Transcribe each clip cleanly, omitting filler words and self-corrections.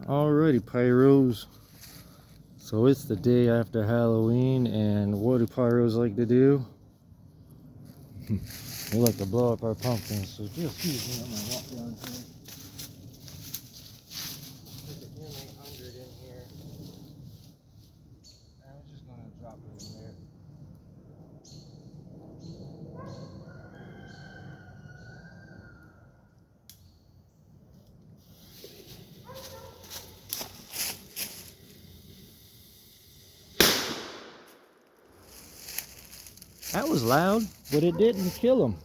Alrighty, pyros. So it's the day after Halloween, and what do pyros like to do? They like to blow up our pumpkins. So just excuse me, I'm gonna walk down here. Put the M800 in here. I'm just gonna drop it in there. That was loud, but it didn't kill him.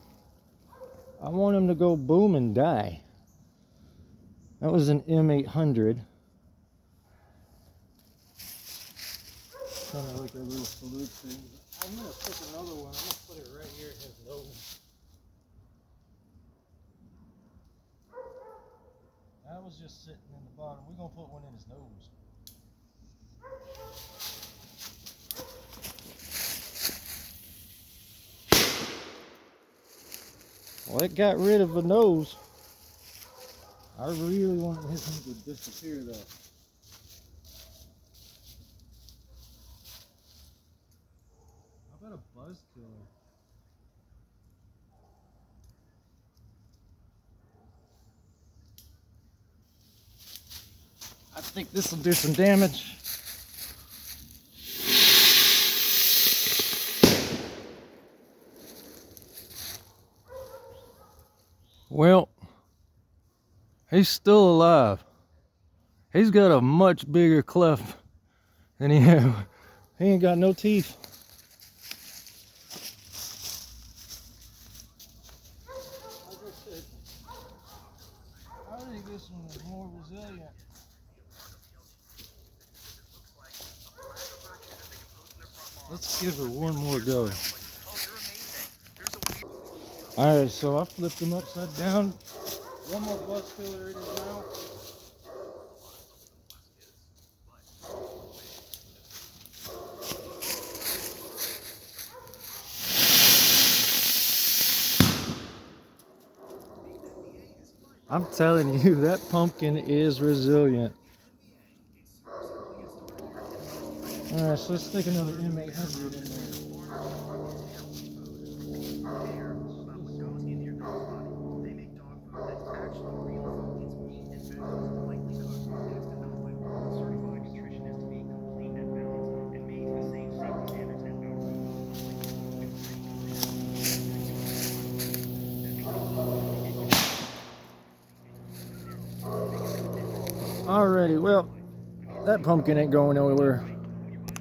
I want him to go boom and die. That was an M800. Kind of like a little salute thing. I'm going to pick another one. I'm going to put it right here in his nose. That was just sitting in the bottom. We're going to put one in his nose. Well, it got rid of the nose. I really wanted him to disappear though. How about a buzz killer? I think this will do some damage. Well, he's still alive. He's got a much bigger cleft than he had. He ain't got no teeth. I think this one is more resilient. Let's give her one more go. Alright, so I flipped him upside down. One more buzz killer in his mouth. I'm telling you, that pumpkin is resilient. Alright, so let's stick another M800 in there. Alrighty, well, that pumpkin ain't going nowhere.